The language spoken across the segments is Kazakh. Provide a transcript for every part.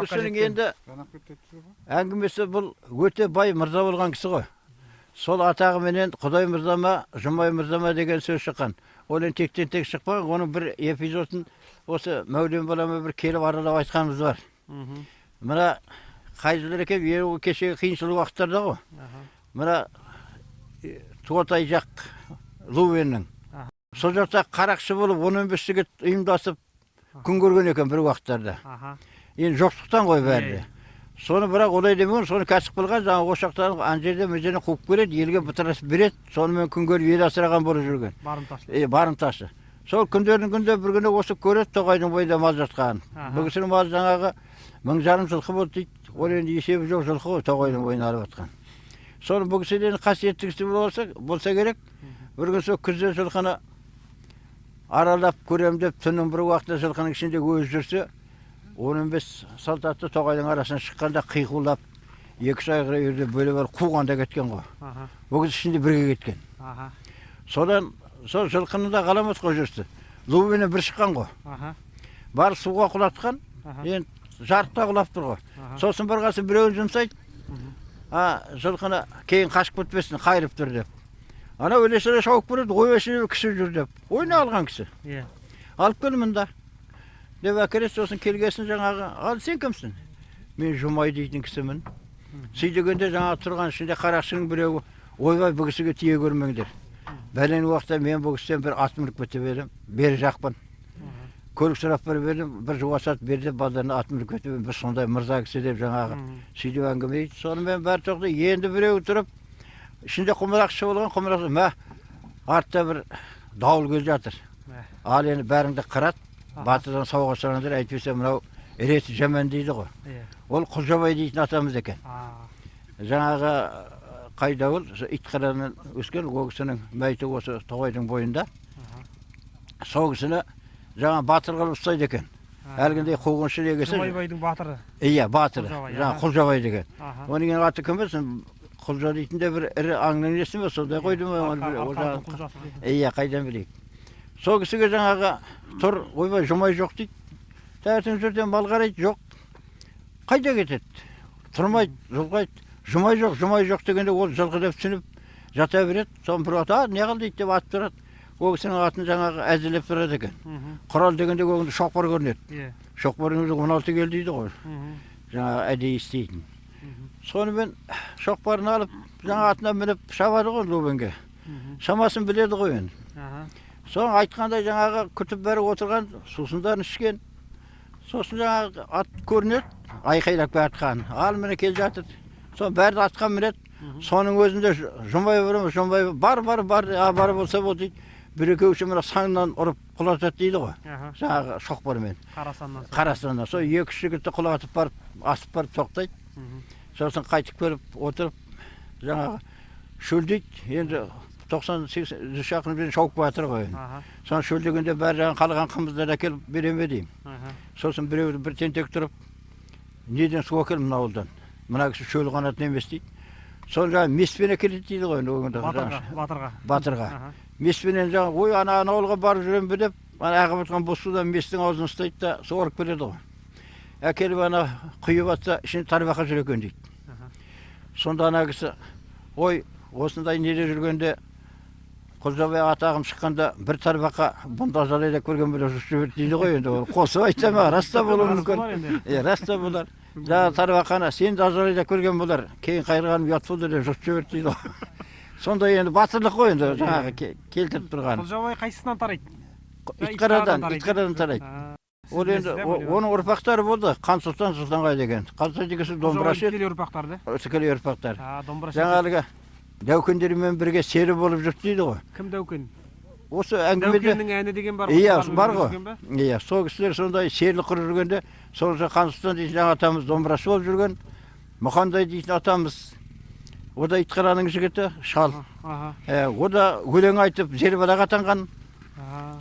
кісінің енді әңгімесі бұл өте бай мырза болған кісі ғой. Сол атағыменен Құдай мырза ма, Жұмай мырза ма деген сөз шыққан. Ол енді тектен тек шықпаған, оның бір эпизодын осы Мәулен балама бір келіп аралап айтқанымыз бар. Мына қай жылдар екен, кешегі қиыншыл уақыттарда ғой. Мына Туатай жақ Лувеннің. Сол жақта қарақшы болып 15 жігіт ұйымдасып күн көрген екен бір уақыттарда. Енді жоқшылықтан ғой бәрі. Соны бірақ олай демеген, соны кәсіп қылған, жаңа ошақтарын ан жерде мөздені қуып келеді, елге бітіріп береді, сонымен күн көріп ел асыраған болып жүрген. Барымташы. Сол күндердің күнде бір күні осы көреді, Тоғайдың бойында мал жатқанын. Бұл кісінің малы жаңағы 1000 жылқы болды дейді. Ол енді есебі жоқ жылқы ғой, Тоғайдың бойына алып жатқан. Соны бұл кісіден қасиетті кісі болса керек, бір күн сол күзде жылқыны аралап көрем деп, түннің бір уақытта жылқының ішінде өзі жүрсе, 15 салтатты Тоғайдың арасынан шыққанда қиқулап, 2 айғыры ерде бөлі бар қуғанда кеткен ғой. Бұл кісі ішінде бірге кеткен. Содан сол жылқыны да ғаламат қой жүрсі. Лувенен бір шыққан ғой. Бар суға құлатқан, енді жарықта құлап тұр ғой. Сосын бір қасы біреуін жұмсайды, жылқыны кейін қашып кетпесін, қайырып тұр деп. Ана өлесіне шауып көреді, ой өшіне кісі жүр деп. Ойына алған кісі. Алып кел мұнда. Деп әкелет, сосын келгесін жаңағы, ал сен кімсің? Мен Жұмай дейтін кісімін. Сөйдегенде жаңағы тұрған ішінде қарақшының біреуі, ойбай бұл кісіге тие көрмеңдер. Бәлен уақытта мен бұл кісіден бір ат мініп кете бердім, бері жақпын. Көлік сұрап бердім, бір жуасат берді, балдарына ат мініп кете бердім, бір сондай мырза кісі деп жаңағы сөйдеп әңгіме дейді. Сонымен бәрі тоқты, енді біреуі тұрып, ішінде құмырақшы болған, құмырақшы, мә, артта бір дауыл кел жатыр. Ал енді бәріңді қырат. Батырдан сауға сұраңдар, әйтпесе мынау реті жаман дейді ғой. Ол Құлжабай дейтін атамыз екен. Жаңағы қайда ол, итқаранын өскен, ол кісінің мәйті осы Тоғайдың бойында. Сол кісіні жаңа батыр қылып ұстайды екен. Әлгіндей қуғыншы дегесі. Жұмайбайдың батыры. Иә, батыры. Жаңа Құлжабай деген. Оның ең аты кім білсін? Құлжа дейтін де бір ірі аңның несі ме? Сондай қойды ма? Иә, қайдан білейік. Сол кісіге жаңағы тұр, ойбай Жұмай жоқ дейді. Тәңертең жүрден мал қарайды, жоқ. Қайда кетеді? Тұрмайды, жылқайды. Жұмай жоқ дегенде ол жылқы деп түсініп жата береді. Соны бір ата, не қыл дейді деп атып тұрады. Ол кісінің атын жаңағы әзілеп тұрады екен. Құрал дегенде көңді шоқпар көрінеді. Шоқпардың өзі 16 кел дейді ғой. Жаңағы әдейі істейтін. Сонымен шоқпарын алып, жаңа атына мініп шабады ғой Лувенге. Шамасын біледі ғой енді. Соң айтқандай жаңағы күтіп бәрі отырған, сусындарын ішкен. Сосын жаңағы ат көрінеді, айқайлап бәртқан. Ал міне кел жатыр. Соң бәрді атқан мінеді. Соның өзінде Жұмай бар болса бол дейді. Бір-екеу үшін мына саңнан ұрып құлатады дейді ғой. Жаңағы шоқпармен. Қарасаннан. Сол 2 жігітті құлатып барып, асып барып тоқтайды. Сосын қайтып келіп отырып, жаңағы шөлдейді. Енді 90-100 шақырым шауып батыр ғой. Соны шөлдегенде бәрі жаңағы қалған қымыздар әкеліп береме деймін. Сосын біреуі бір тентек тұрып, неден су әкел мына ауылдан. Мына кісі шөл қанатын емес дейді. Соны жаңағы меспен әкеледі дейді ғой. Батырға. Меспенен жаңағы, ой, ана ауылға барып жүрем бе деп, ағып отқан бос судан местің аузын ұстайды да, суырып келеді ғой. Әкеліп ана құйып атса, ішіне тарбақа жүр екен дейді. Сонда ана кісі, ой, осындай неде жүргенде, Құлжабай атағым шыққанда бір тарбақа бұнда жалайда көрген біле жүріп дейді ғой енді. Қосып айтса ма, раста болуы мүмкін. Раста болар. Жаңа тарбақаны сен жалайда көрген болар. Кейін қайырғаным ұят болды деп жүріп дейді ғой. Сондай енді батырлық қой енді жаңағы келтіріп тұрған. Құлжабай қайсысынан тарайды? Итқарадан тарайды. Ол енді оның ұрпақтары болды. Қан Сұлтан Сұлтанғай деген. Қан Сұлтан домбырашы. Тікелей ұрпақтар да? Тікелей ұрпақтар. Жаңалығы Дәукендермен бірге сері болып жүрді дейді ғой. Кім Дәукен? Осы әңгімеде Дәукеннің әні деген бар. Иә, бар ғой. Иә, сол кісілер сондай серлі құрып жүргенде, сол Қан Сұлтан дейтін жаңа атамыз домбырашы болып жүрген. Мұхандай дейтін атамыз, о да Итқараның жігіті, шал. О да өлең айтып, Зербалақ атанған.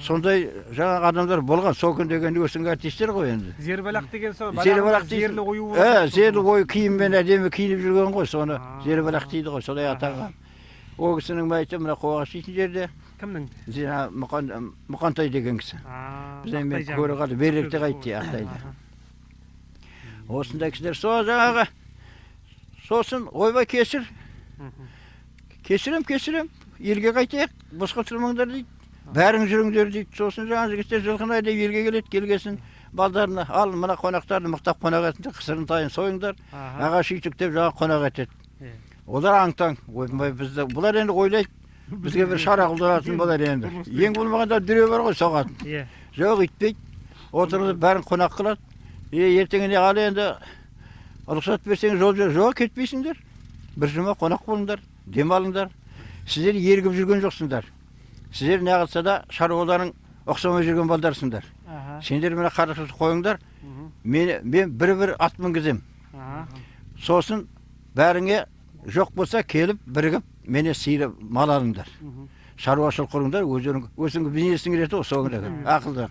Сондай жаңағы адамдар болған. Сол күн дегенде өсінгі артистер ғой енді. Зербалақ деген сол, зерлі ою болады. Зерлі ою киіммен әдемі киініп жүрген ғой, соны Зербалақ дейді ғой, солай атанған. Ол кісінің мәйіті мына Қоғаш дейтін жерде. Кімнің? Мұқантай деген кісі. Бізден мен көрі қалды, беректе қайтты Ақтайды. Осындай кісілер сол жаңағы сосын ойбай кешір. Кешірем. Елге қайтайық. Босқа тұрмаңдар дейді. Бәрің жүріңдер дейді. Сосын жаңа жігіттер жылқынай деп елге келеді. Келгесін балдарына ал мына қонақтарды мықтап қонақ етіңдер. Қысырын тайын сойыңдар. Ағаш үйтік деп жаңа қонақ етеді. Олар аң-таң. Ойбай бізді бұлар енді ойлайды. Бізге бір шара қылдыратын болар енді. Ең болмағанда дүре бар ғой соғатын. Жоқ үйтпейді. Отырып бәрін қонақ қылады. Ертеңіне қалы енді рұқсат берсеңіз жол жер. Жоқ кетпейсіңдер. Bir жұма қонақ болыңдар, демалыңдар. Сіздер ергіп жүрген жоқсыңдар. Сіздер не қылса да шаруаларың ұқсамай жүрген балдарсыңдар. Сендер мені қарақшысы қойыңдар. Мен бір ат мінгізем. Сосын бәріңе жоқ болса келіп бірігіп мені сыйрап мал алыңдар. Шаруашылық құрыңдар, өзіңгі бизнесің реті соң ақылды.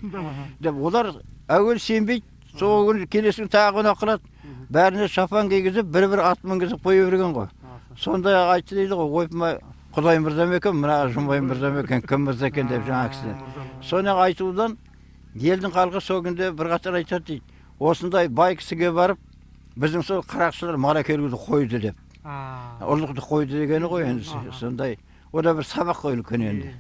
Деп олар әуел сенбейді, сол күн келесің тағы қонақ қылады. Бәріне шапан кигізіп, бір ат мінгізіп қойып жүрген ғой. Сондай айтты дейді ғой, ойпымай Құдай мырза ма екен, мына Жұмбай мырза ма екен, кім мырза екен деп жаңа кісі. Соны айтудан елдің халқы сол күнде бір қатар айтады дейді. Осындай бай кісіге барып, біздің сол қарақшылар мал әкелуді қойды деп. Ұрлықты қойды дегені ғой енді. Сондай, о да бір сабақ қой үлкен енді.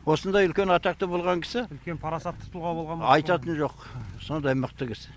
Осындай үлкен атақты болған кісі. Үлкен парасатты тұлға болған. Айтатын жоқ. Сондай мықты кісі.